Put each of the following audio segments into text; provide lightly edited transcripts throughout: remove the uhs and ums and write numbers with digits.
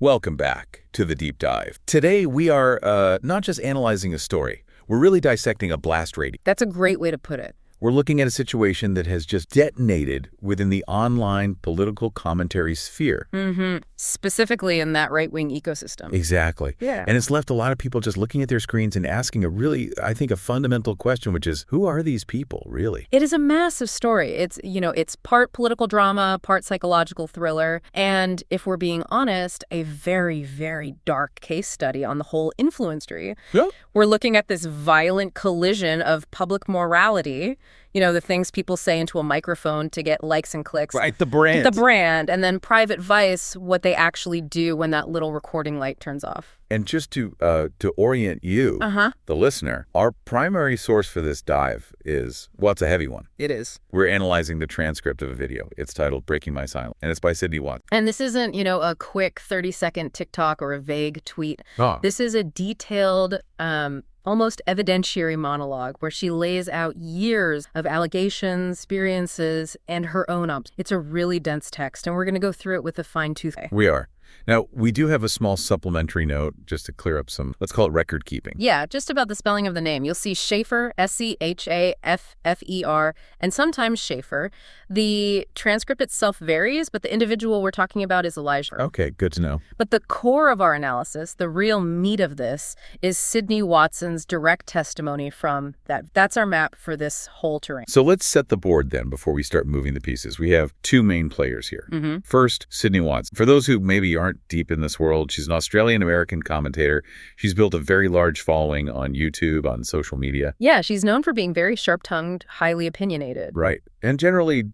Welcome back to the Deep Dive. Today we are not just analyzing a story, we're really dissecting a blast radius. That's a great way to put it. We're looking at a situation that has just detonated within the online political commentary sphere. Specifically in that right-wing ecosystem. Exactly. Yeah. And it's left a lot of people just looking at their screens and asking a really, I think, a fundamental question, which is, who are these people, really? It is a massive story. It's part political drama, part psychological thriller, and if we're being honest, a very, very dark case study on the whole influence tree. Yeah. We're looking at this violent collision of public morality, the things people say into a microphone to get likes and clicks. Right, the brand. The brand, and then private vice, what they actually do when that little recording light turns off. And just to orient you, the listener, our primary source for this dive is, well, it's a heavy one. It is. We're analyzing the transcript of a video. It's titled Breaking My Silence, and it's by Sydney Watts. And this isn't, a quick 30-second TikTok or a vague tweet. Oh. This is a detailed, almost evidentiary monologue where she lays out years of allegations, experiences, and her own ups. It's a really dense text, and we're going to go through it with a fine-tooth. We are. Now, we do have a small supplementary note just to clear up some, let's call it record keeping. Yeah, just about the spelling of the name. You'll see Schaffer, Schaffer, and sometimes Schaffer. The transcript itself varies, but the individual we're talking about is Elijah. Okay, good to know. But the core of our analysis, the real meat of this, is Sydney Watson's direct testimony from that. That's our map for this whole terrain. So let's set the board then before we start moving the pieces. We have two main players here. First, Sydney Watson. For those who maybe aren't deep in this world, she's an Australian-American commentator. She's built a very large following on YouTube, on social media. Yeah, she's known for being very sharp-tongued, highly opinionated. Right. And generally,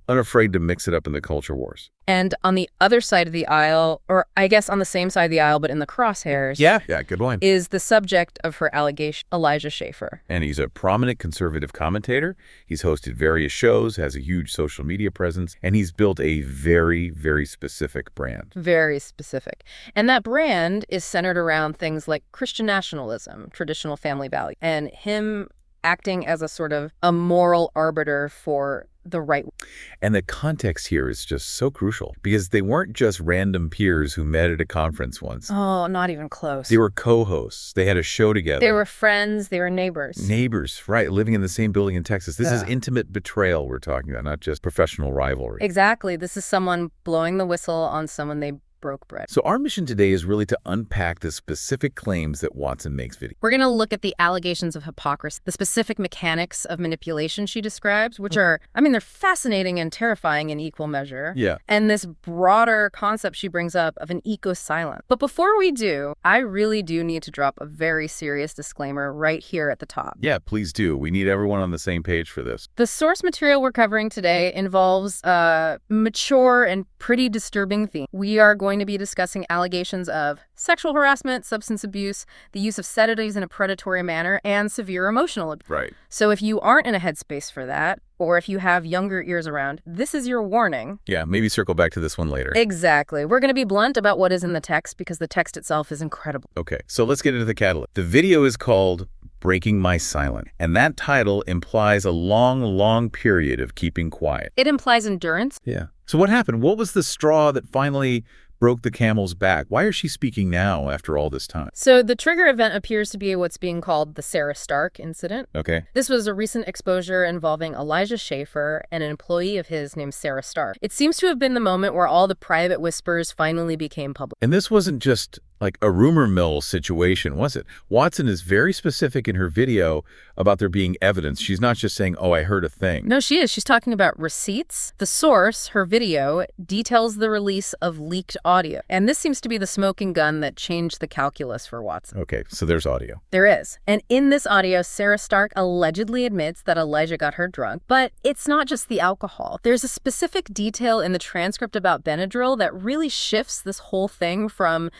unafraid to mix it up in the culture wars. And on the other side of the aisle, or I guess on the same side of the aisle, but in the crosshairs. Yeah, good one. Is the subject of her allegation, Elijah Schaffer. And he's a prominent conservative commentator. He's hosted various shows, has a huge social media presence, and he's built a very, very specific brand. Very specific. And that brand is centered around things like Christian nationalism, traditional family values, and him acting as a sort of a moral arbiter for the right. And the context here is just so crucial because they weren't just random peers who met at a conference once. Oh, not even close. They were co-hosts. They had a show together. They were friends. They were neighbors. Neighbors, right, living in the same building in Texas. This is intimate betrayal we're talking about, not just professional rivalry. Exactly. This is someone blowing the whistle on someone they broke bread. So our mission today is really to unpack the specific claims that Watson makes video. We're going to look at the allegations of hypocrisy, the specific mechanics of manipulation she describes, which are, they're fascinating and terrifying in equal measure. Yeah. And this broader concept she brings up of an eco-silence. But before we do, I really do need to drop a very serious disclaimer right here at the top. Yeah, please do. We need everyone on the same page for this. The source material we're covering today involves a mature and pretty disturbing theme. We are going to be discussing allegations of sexual harassment, substance abuse, the use of sedatives in a predatory manner, and severe emotional abuse. Right. So if you aren't in a headspace for that, or if you have younger ears around, this is your warning. Yeah, maybe circle back to this one later. Exactly. We're going to be blunt about what is in the text because the text itself is incredible. Okay, so let's get into the catalyst. The video is called Breaking My Silence, and that title implies a long, long period of keeping quiet. It implies endurance. Yeah. So what happened? What was the straw that finally broke the camel's back? Why is she speaking now after all this time? So the trigger event appears to be what's being called the Sarah Stark incident. Okay. This was a recent exposure involving Elijah Schaffer and an employee of his named Sarah Stark. It seems to have been the moment where all the private whispers finally became public. And this wasn't just like a rumor mill situation, was it? Watson is very specific in her video about there being evidence. She's not just saying, oh, I heard a thing. No, she is. She's talking about receipts. The source, her video, details the release of leaked audio. And this seems to be the smoking gun that changed the calculus for Watson. Okay, so there's audio. There is. And in this audio, Sarah Stark allegedly admits that Elijah got her drunk. But it's not just the alcohol. There's a specific detail in the transcript about Benadryl that really shifts this whole thing from,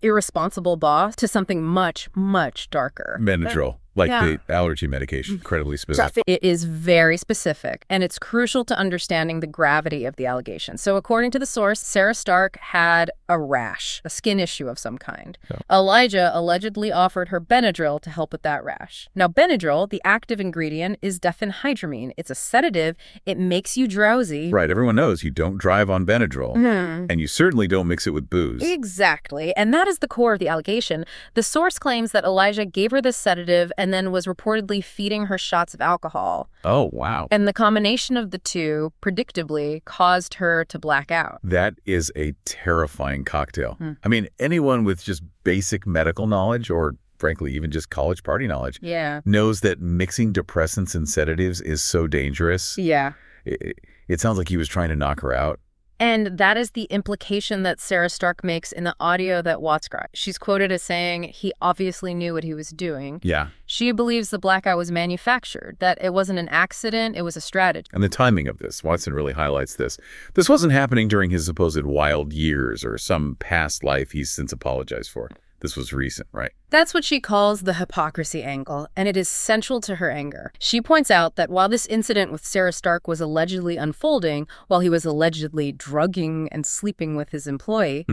irresponsible boss to something much, much darker. Benadryl. Like the allergy medication, incredibly specific. It is very specific, and it's crucial to understanding the gravity of the allegation. So according to the source, Sarah Stark had a rash, a skin issue of some kind. Elijah allegedly offered her Benadryl to help with that rash. Now, Benadryl, the active ingredient, is diphenhydramine. It's a sedative. It makes you drowsy. Right. Everyone knows you don't drive on Benadryl, and you certainly don't mix it with booze. Exactly. And that is the core of the allegation. The source claims that Elijah gave her this sedative and then was reportedly feeding her shots of alcohol. Oh, wow. And the combination of the two, predictably, caused her to black out. That is a terrifying cocktail. I mean, anyone with just basic medical knowledge or frankly, even just college party knowledge, knows that mixing depressants and sedatives is so dangerous. Yeah. It sounds like he was trying to knock her out. And that is the implication that Sarah Stark makes in the audio that Watts got. She's quoted as saying he obviously knew what he was doing. Yeah. She believes the blackout was manufactured, that it wasn't an accident, it was a strategy. And the timing of this, Watson really highlights this. This wasn't happening during his supposed wild years or some past life he's since apologized for. This was recent, right? That's what she calls the hypocrisy angle, and it is central to her anger. She points out that while this incident with Sarah Stark was allegedly unfolding, while he was allegedly drugging and sleeping with his employee,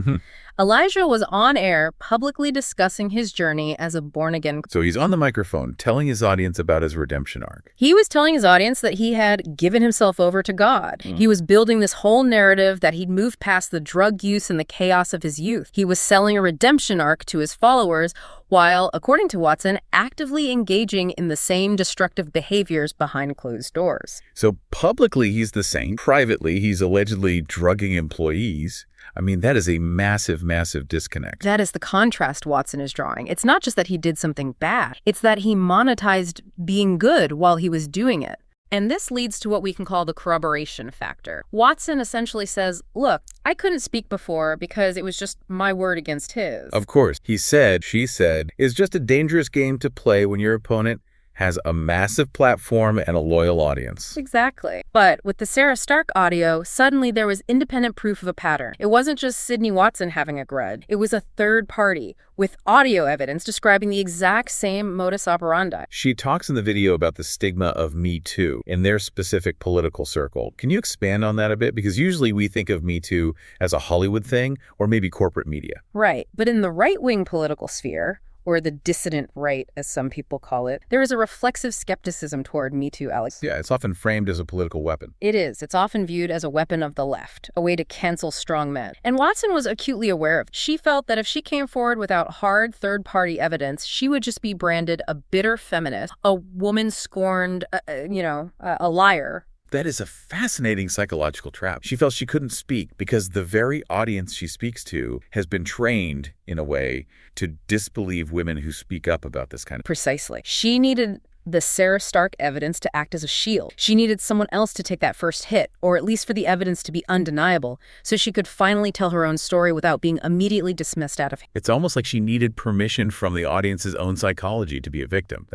Elijah was on air publicly discussing his journey as a born-again. So he's on the microphone telling his audience about his redemption arc. He was telling his audience that he had given himself over to God. He was building this whole narrative that he'd moved past the drug use and the chaos of his youth. He was selling a redemption arc to his followers while, according to Watson, actively engaging in the same destructive behaviors behind closed doors. So publicly he's the same. Privately, he's allegedly drugging employees. I mean, that is a massive, massive disconnect. That is the contrast Watson is drawing. It's not just that he did something bad. It's that he monetized being good while he was doing it. And this leads to what we can call the corroboration factor. Watson essentially says, look, I couldn't speak before because it was just my word against his. Of course. He said, she said, is just a dangerous game to play when your opponent has a massive platform and a loyal audience. Exactly. But with the Sarah Stark audio, suddenly there was independent proof of a pattern. It wasn't just Sydney Watson having a grudge. It was a third party with audio evidence describing the exact same modus operandi. She talks in the video about the stigma of Me Too in their specific political circle. Can you expand on that a bit? Because usually we think of Me Too as a Hollywood thing or maybe corporate media. Right. But in the right-wing political sphere, or the dissident right, as some people call it, there is a reflexive skepticism toward Me Too, Alex. Yeah, it's often framed as a political weapon. It is. It's often viewed as a weapon of the left, a way to cancel strong men. And Watson was acutely aware of it. She felt that if she came forward without hard third-party evidence, she would just be branded a bitter feminist, a woman scorned, a liar. That is a fascinating psychological trap. She felt she couldn't speak because the very audience she speaks to has been trained, in a way, to disbelieve women who speak up about this kind of... Precisely. She needed the Sarah Stark evidence to act as a shield. She needed someone else to take that first hit, or at least for the evidence to be undeniable, so she could finally tell her own story without being immediately dismissed out of hand. It's almost like she needed permission from the audience's own psychology to be a victim.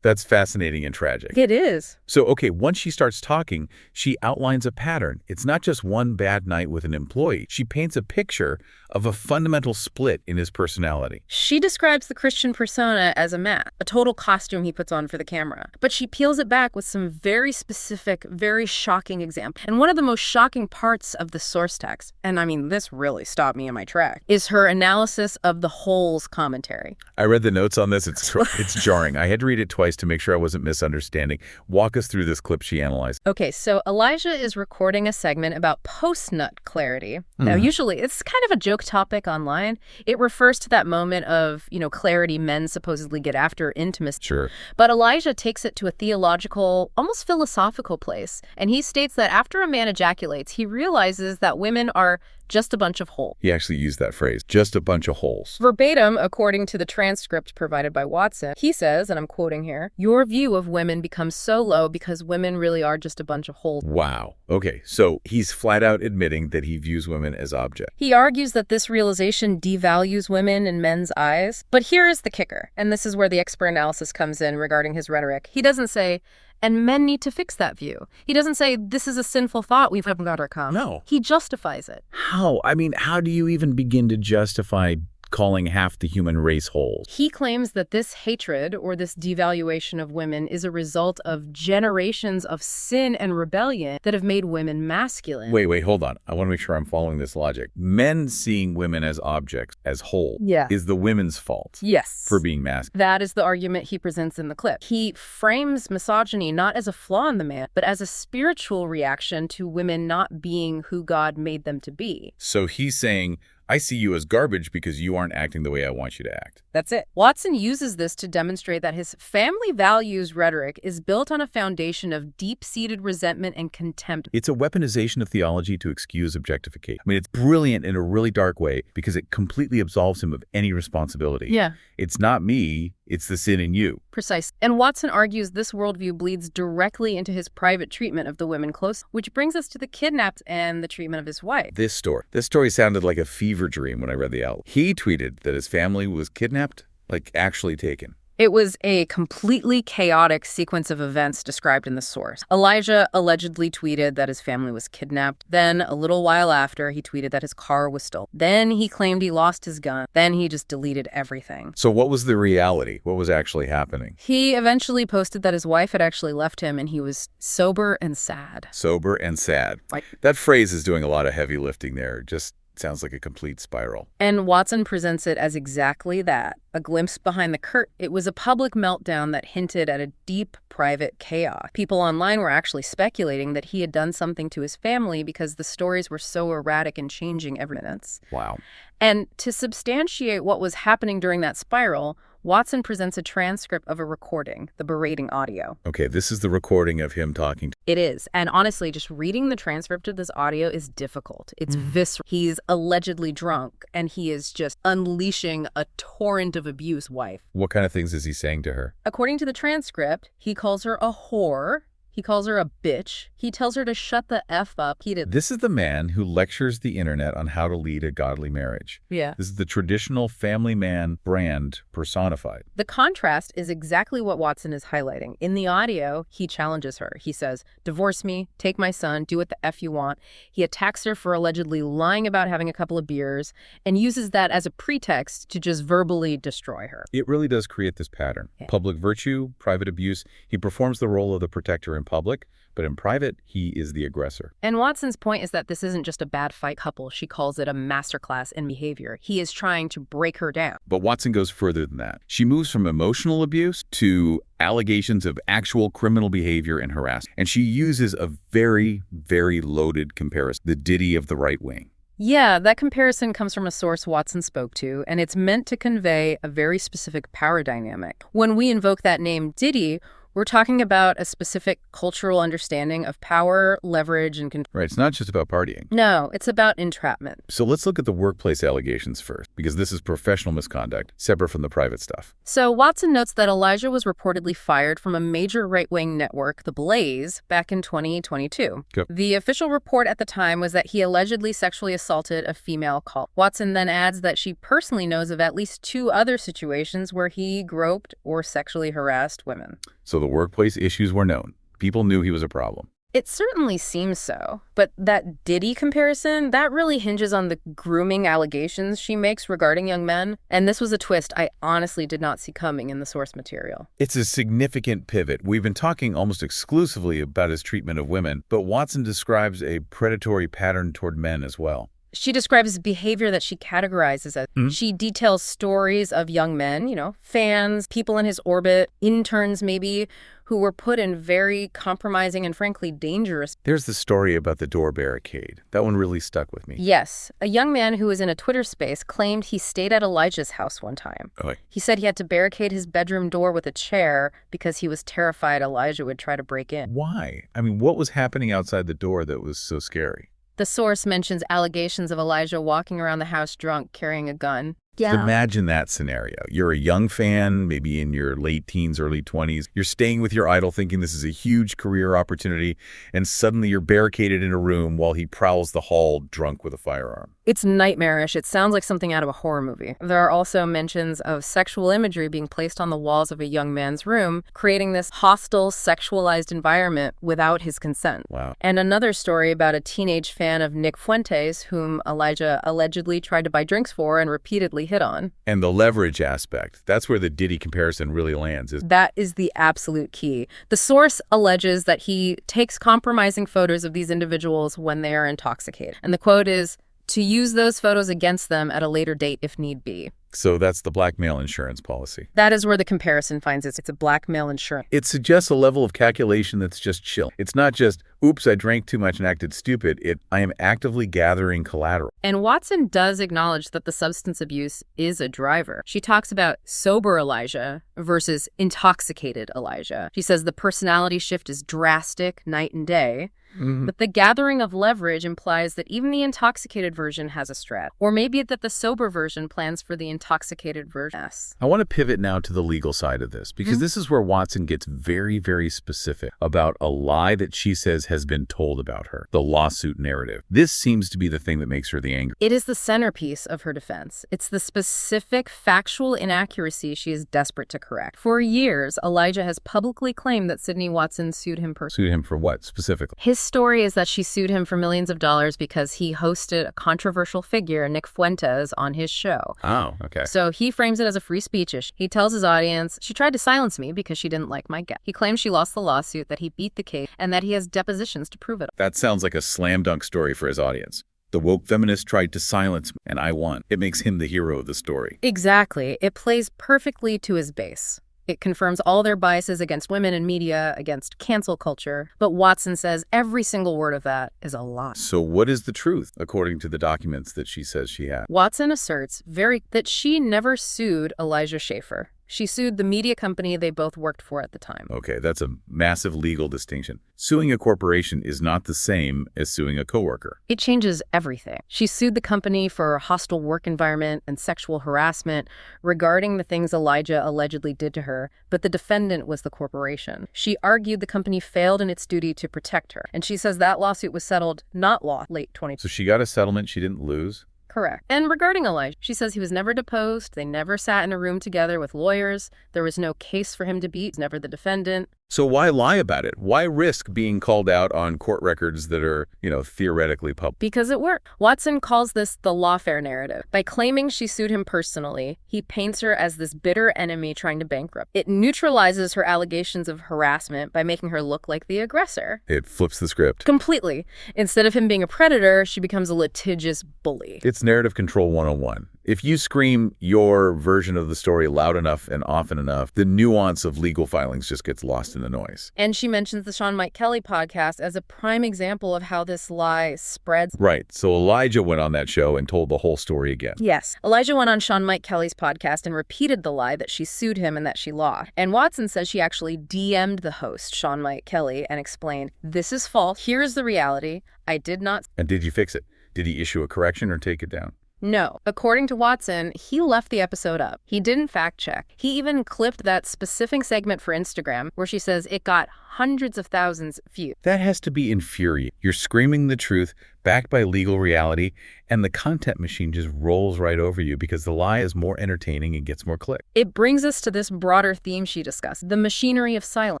That's fascinating and tragic. It is. So, okay, once she starts talking, she outlines a pattern. It's not just one bad night with an employee. She paints a picture of a fundamental split in his personality. She describes the Christian persona as a mask, a total costume he puts on for the camera. But she peels it back with some very specific, very shocking examples. And one of the most shocking parts of the source text, and I mean, this really stopped me in my track, is her analysis of the Holes commentary. I read the notes on this. It's jarring. I had to read it twice to make sure I wasn't misunderstanding. Walk us through this clip she analyzed. Okay, so Elijah is recording a segment about post-nut clarity. Now, usually, it's kind of a joke topic online. It refers to that moment of, clarity men supposedly get after intimacy. Sure. But Elijah takes it to a theological, almost philosophical place. And he states that after a man ejaculates, he realizes that women are just a bunch of holes. He actually used that phrase, just a bunch of holes. Verbatim, according to the transcript provided by Watson, he says, and I'm quoting here, your view of women becomes so low because women really are just a bunch of holes. Wow. Okay, so he's flat out admitting that he views women as objects. He argues that this realization devalues women in men's eyes. But here is the kicker, and this is where the expert analysis comes in regarding his rhetoric. He doesn't say, and men need to fix that view. He doesn't say, this is a sinful thought we've got to overcome. No. He justifies it. How? I mean, how do you even begin to justify calling half the human race holes. He claims that this hatred or this devaluation of women is a result of generations of sin and rebellion that have made women masculine. Wait, hold on. I want to make sure I'm following this logic. Men seeing women as objects, as whole, is the women's fault. Yes. For being masculine. That is the argument he presents in the clip. He frames misogyny not as a flaw in the man, but as a spiritual reaction to women not being who God made them to be. So he's saying, I see you as garbage because you aren't acting the way I want you to act. That's it. Watson uses this to demonstrate that his family values rhetoric is built on a foundation of deep-seated resentment and contempt. It's a weaponization of theology to excuse objectification. I mean, it's brilliant in a really dark way because it completely absolves him of any responsibility. Yeah. It's not me, it's the sin in you. Precise. And Watson argues this worldview bleeds directly into his private treatment of the women close, which brings us to the kidnapped and the treatment of his wife. This story sounded like a fever dream when I read the outline. He tweeted that his family was kidnapped, like actually taken. It was a completely chaotic sequence of events described in the source. Elijah allegedly tweeted that his family was kidnapped. Then, a little while after, he tweeted that his car was stolen. Then he claimed he lost his gun. Then he just deleted everything. So what was the reality? What was actually happening? He eventually posted that his wife had actually left him and he was sober and sad. Sober and sad. That phrase is doing a lot of heavy lifting there. Just sounds like a complete spiral. And Watson presents it as exactly that, a glimpse behind the curtain. It was a public meltdown that hinted at a deep, private chaos. People online were actually speculating that he had done something to his family because the stories were so erratic and changing every minute. Wow. And to substantiate what was happening during that spiral, Watson presents a transcript of a recording, the berating audio. Okay, this is the recording of him talking. It is. And honestly, just reading the transcript of this audio is difficult. It's visceral. He's allegedly drunk, and he is just unleashing a torrent of abuse wife. What kind of things is he saying to her? According to the transcript, he calls her a whore. He calls her a bitch. He tells her to shut the F up. This is the man who lectures the internet on how to lead a godly marriage. Yeah. This is the traditional family man brand personified. The contrast is exactly what Watson is highlighting. In the audio, he challenges her. He says, divorce me, take my son, do what the F you want. He attacks her for allegedly lying about having a couple of beers and uses that as a pretext to just verbally destroy her. It really does create this pattern. Yeah. Public virtue, private abuse. He performs the role of the protector in public, but in private, he is the aggressor. And Watson's point is that this isn't just a bad fight couple. She calls it a masterclass in behavior. He is trying to break her down. But Watson goes further than that. She moves from emotional abuse to allegations of actual criminal behavior and harassment. And she uses a very, very loaded comparison, the Diddy of the right wing. Yeah, that comparison comes from a source Watson spoke to, and it's meant to convey a very specific power dynamic. When we invoke that name Diddy, we're talking about a specific cultural understanding of power, leverage, and control. Right, it's not just about partying. No, it's about entrapment. So let's look at the workplace allegations first, because this is professional misconduct, separate from the private stuff. So Watson notes that Elijah was reportedly fired from a major right-wing network, The Blaze, back in 2022. Yep. The official report at the time was that he allegedly sexually assaulted a female colleague. Watson then adds that she personally knows of at least 2 other situations where he groped or sexually harassed women. So the workplace issues were known. People knew he was a problem. It certainly seems so. But that Diddy comparison, that really hinges on the grooming allegations she makes regarding young men. And this was a twist I honestly did not see coming in the source material. It's a significant pivot. We've been talking almost exclusively about his treatment of women, but Watson describes a predatory pattern toward men as well. She describes behavior that she categorizes as. She details stories of young men, fans, people in his orbit, interns maybe, who were put in very compromising and frankly dangerous. There's the story about the door barricade. That one really stuck with me. Yes. A young man who was in a Twitter space claimed he stayed at Elijah's house one time. He said he had to barricade his bedroom door with a chair because he was terrified Elijah would try to break in. Why? I mean, what was happening outside the door that was so scary? The source mentions allegations of Elijah walking around the house drunk, carrying a gun. Yeah. Imagine that scenario. You're a young fan, maybe in your late teens, early 20s. You're staying with your idol thinking this is a huge career opportunity, and suddenly you're barricaded in a room while he prowls the hall drunk with a firearm. It's nightmarish. It sounds like something out of a horror movie. There are also mentions of sexual imagery being placed on the walls of a young man's room, creating this hostile, sexualized environment without his consent. Wow. And another story about a teenage fan of Nick Fuentes, whom Elijah allegedly tried to buy drinks for and repeatedly really hit on. And the leverage aspect, that's where the Diddy comparison really lands. That is the absolute key. The source alleges that he takes compromising photos of these individuals when they are intoxicated. And the quote is, to use those photos against them at a later date if need be. So that's the blackmail insurance policy. That is where the comparison finds it. It's a blackmail insurance. It suggests a level of calculation that's just chill. It's not just, oops, I drank too much and acted stupid. I am actively gathering collateral. And Watson does acknowledge that the substance abuse is a driver. She talks about sober Elijah versus intoxicated Elijah. She says the personality shift is drastic, night and day. But the gathering of leverage implies that even the intoxicated version has a strat. Or maybe that the sober version plans for the intoxicated version. I want to pivot now to the legal side of this, because this is where Watson gets very, very specific about a lie that she says has been told about her, the lawsuit narrative. This seems to be the thing that makes her the angry. It is the centerpiece of her defense. It's the specific factual inaccuracy she is desperate to correct. For years, Elijah has publicly claimed that Sydney Watson sued him personally. Sued him for what, specifically? His story is that she sued him for millions of dollars because he hosted a controversial figure, Nick Fuentes, on his show. Oh, okay. So he frames it as a free speech issue. He tells his audience, she tried to silence me because she didn't like my guest. He claims she lost the lawsuit, that he beat the case, and that he has depositions to prove it. That sounds like a slam dunk story for his audience. The woke feminist tried to silence me, and I won. It makes him the hero of the story. Exactly. It plays perfectly to his base. It confirms all their biases against women in media, against cancel culture. But Watson says every single word of that is a lie. So what is the truth, according to the documents that she says she had? Watson asserts that she never sued Elijah Schaffer. She sued the media company they both worked for at the time. Okay, that's a massive legal distinction. Suing a corporation is not the same as suing a coworker. It changes everything. She sued the company for a hostile work environment and sexual harassment regarding the things Elijah allegedly did to her, but the defendant was the corporation. She argued the company failed in its duty to protect her, and she says that lawsuit was settled, not lost, late 2020. So she got a settlement she didn't lose? Correct. And regarding Elijah, she says he was never deposed. They never sat in a room together with lawyers. There was no case for him to beat. He's never the defendant. So why lie about it? Why risk being called out on court records that are, theoretically public? Because it worked. Watson calls this the lawfare narrative. By claiming she sued him personally, he paints her as this bitter enemy trying to bankrupt. It neutralizes her allegations of harassment by making her look like the aggressor. It flips the script. Completely. Instead of him being a predator, she becomes a litigious bully. It's narrative control 101. If you scream your version of the story loud enough and often enough, the nuance of legal filings just gets lost in the noise. And she mentions the Sean Mike Kelly podcast as a prime example of how this lie spreads. Right. So Elijah went on that show and told the whole story again. Yes. Elijah went on Sean Mike Kelly's podcast and repeated the lie that she sued him and that she lost. And Watson says she actually DM'd the host, Sean Mike Kelly, and explained, this is false. Here's the reality. I did not. And did you fix it? Did he issue a correction or take it down? No. According to Watson, he left the episode up. He didn't fact check. He even clipped that specific segment for Instagram where she says it got hundreds of thousands of views. That has to be infuriating. You're screaming the truth, backed by legal reality, and the content machine just rolls right over you because the lie is more entertaining and gets more clicks. It brings us to this broader theme she discussed, the machinery of silence.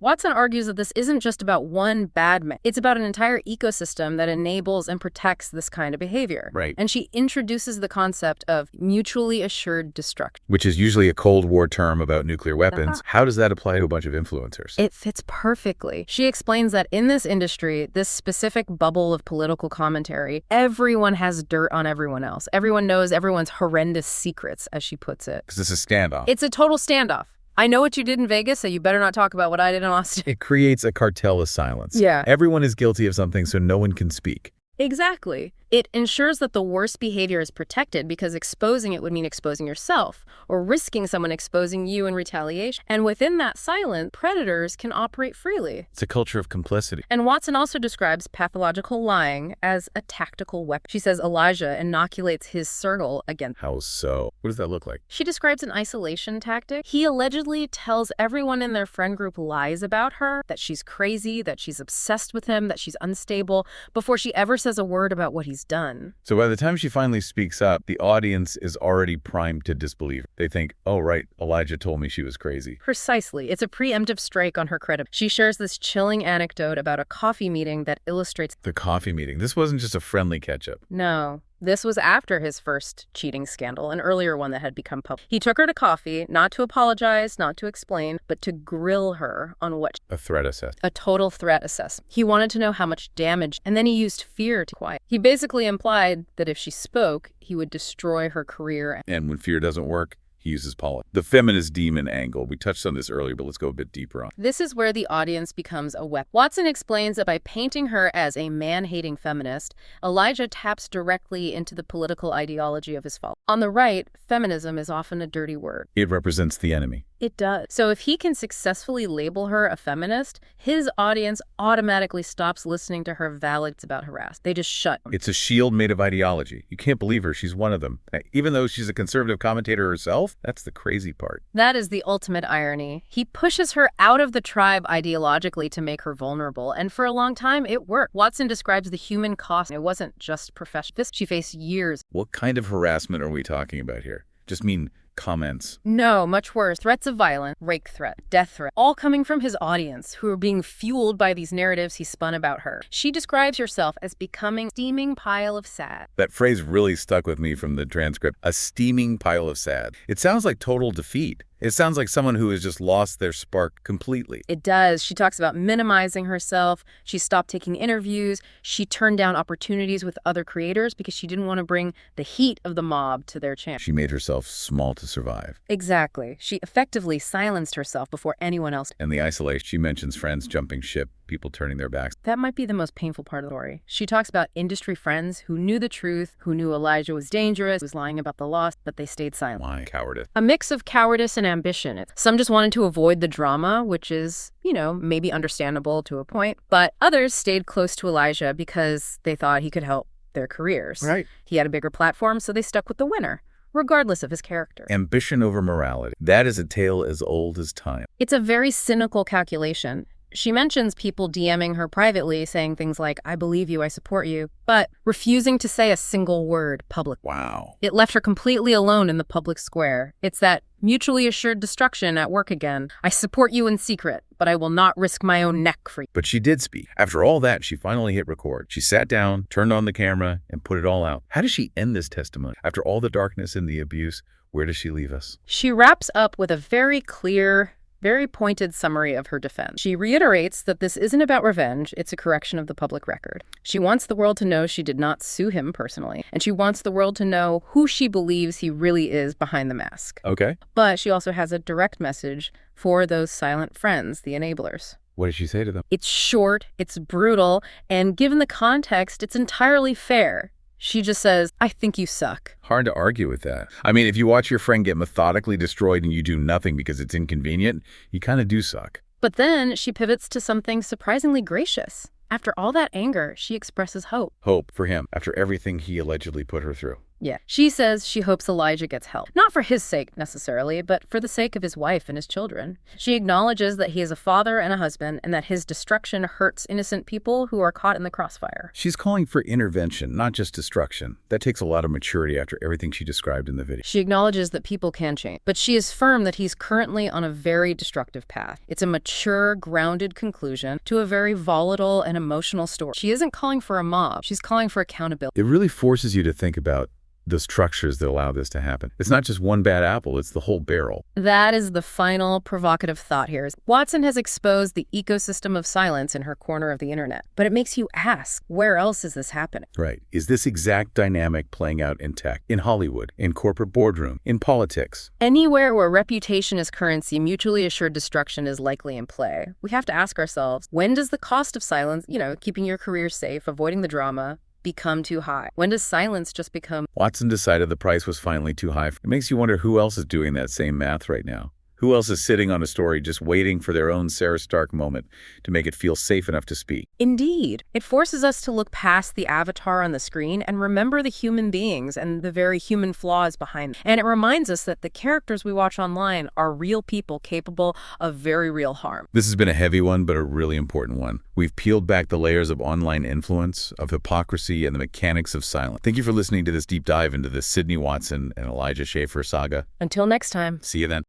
Watson argues that this isn't just about one bad man. It's about an entire ecosystem that enables and protects this kind of behavior. Right. And she introduces the concept of mutually assured destruction. Which is usually a Cold War term about nuclear weapons. How does that apply to a bunch of influencers? It fits perfectly. She explains that in this industry, this specific bubble of political commentary, everyone has dirt on everyone else. Everyone knows everyone's horrendous secrets, as she puts it. Because it's a standoff. It's a total standoff. I know what you did in Vegas, so you better not talk about what I did in Austin. It creates a cartel of silence. Yeah. Everyone is guilty of something, so no one can speak. Exactly. It ensures that the worst behavior is protected because exposing it would mean exposing yourself or risking someone exposing you in retaliation. And within that silence, predators can operate freely. It's a culture of complicity. And Watson also describes pathological lying as a tactical weapon. She says Elijah inoculates his circle against. How so? What does that look like? She describes an isolation tactic. He allegedly tells everyone in their friend group lies about her, that she's crazy, that she's obsessed with him, that she's unstable, before she ever says a word about what he's done. So by the time she finally speaks up, the audience is already primed to disbelieve. They think, oh, right, Elijah told me she was crazy. Precisely. It's a preemptive strike on her credit. She shares this chilling anecdote about a coffee meeting that illustrates. The coffee meeting. This wasn't just a friendly catch-up. No. This was after his first cheating scandal, an earlier one that had become public. He took her to coffee, not to apologize, not to explain, but to grill her on what... A threat assessment. A total threat assessment. He wanted to know how much damage, and then he used fear to quiet. He basically implied that if she spoke, he would destroy her career. And when fear doesn't work, he uses politics. The feminist demon angle. We touched on this earlier, but let's go a bit deeper on. This is where the audience becomes a weapon. Watson explains that by painting her as a man-hating feminist, Elijah taps directly into the political ideology of his followers. On the right, feminism is often a dirty word. It represents the enemy. It does. So if he can successfully label her a feminist, his audience automatically stops listening to her valids about harassment. They just shut. It's a shield made of ideology. You can't believe her. She's one of them. Even though she's a conservative commentator herself, that's the crazy part. That is the ultimate irony. He pushes her out of the tribe ideologically to make her vulnerable, and for a long time, it worked. Watson describes the human cost. It wasn't just professional. She faced years. What kind of harassment are we talking about here? Just mean comments? No, much worse. Threats of violence, rape threat, death threat, all coming from his audience who are being fueled by these narratives he spun about her. She describes herself as becoming a steaming pile of sand. That phrase really stuck with me from the transcript. A steaming pile of sand. It sounds like total defeat. It sounds like someone who has just lost their spark completely. It does. She talks about minimizing herself. She stopped taking interviews. She turned down opportunities with other creators because she didn't want to bring the heat of the mob to their channel. She made herself small to survive. Exactly. She effectively silenced herself before anyone else. And the isolation. She mentions friends jumping ship, people turning their backs. That might be the most painful part of the story. She talks about industry friends who knew the truth, who knew Elijah was dangerous, was lying about the loss, but they stayed silent. Why? Cowardice. A mix of cowardice and ambition. Some just wanted to avoid the drama, which is, maybe understandable to a point. But others stayed close to Elijah because they thought he could help their careers. Right. He had a bigger platform, so they stuck with the winner, regardless of his character. Ambition over morality. That is a tale as old as time. It's a very cynical calculation. She mentions people DMing her privately saying things like, "I believe you, I support you," but refusing to say a single word publicly. Wow. It left her completely alone in the public square. It's that mutually assured destruction at work again. I support you in secret, but I will not risk my own neck for you. But she did speak. After all that, she finally hit record. She sat down, turned on the camera, and put it all out. How does she end this testimony? After all the darkness and the abuse, where does she leave us? She wraps up with a very clear, very pointed summary of her defense. She reiterates that this isn't about revenge, it's a correction of the public record. She wants the world to know she did not sue him personally, and she wants the world to know who she believes he really is behind the mask. Okay. But she also has a direct message for those silent friends, the enablers. What did she say to them? It's short, it's brutal, and given the context, it's entirely fair. She just says, "I think you suck." Hard to argue with that. I mean, if you watch your friend get methodically destroyed and you do nothing because it's inconvenient, you kind of do suck. But then she pivots to something surprisingly gracious. After all that anger, she expresses hope. Hope for him after everything he allegedly put her through. Yeah. She says she hopes Elijah gets help. Not for his sake, necessarily, but for the sake of his wife and his children. She acknowledges that he is a father and a husband, and that his destruction hurts innocent people who are caught in the crossfire. She's calling for intervention, not just destruction. That takes a lot of maturity after everything she described in the video. She acknowledges that people can change, but she is firm that he's currently on a very destructive path. It's a mature, grounded conclusion to a very volatile and emotional story. She isn't calling for a mob. She's calling for accountability. It really forces you to think about the structures that allow this to happen. It's not just one bad apple, it's the whole barrel. That is the final provocative thought here. Watson has exposed the ecosystem of silence in her corner of the internet. But it makes you ask, where else is this happening? Right. Is this exact dynamic playing out in tech, in Hollywood, in corporate boardroom, in politics? Anywhere where reputation is currency, mutually assured destruction is likely in play. We have to ask ourselves, when does the cost of silence, keeping your career safe, avoiding the drama, become too high? When does silence just become... Watson decided the price was finally too high. It makes you wonder who else is doing that same math right now. Who else is sitting on a story just waiting for their own Sarah Stark moment to make it feel safe enough to speak? Indeed. It forces us to look past the avatar on the screen and remember the human beings and the very human flaws behind them. And it reminds us that the characters we watch online are real people capable of very real harm. This has been a heavy one, but a really important one. We've peeled back the layers of online influence, of hypocrisy, and the mechanics of silence. Thank you for listening to this deep dive into the Sydney Watson and Elijah Schaffer saga. Until next time. See you then.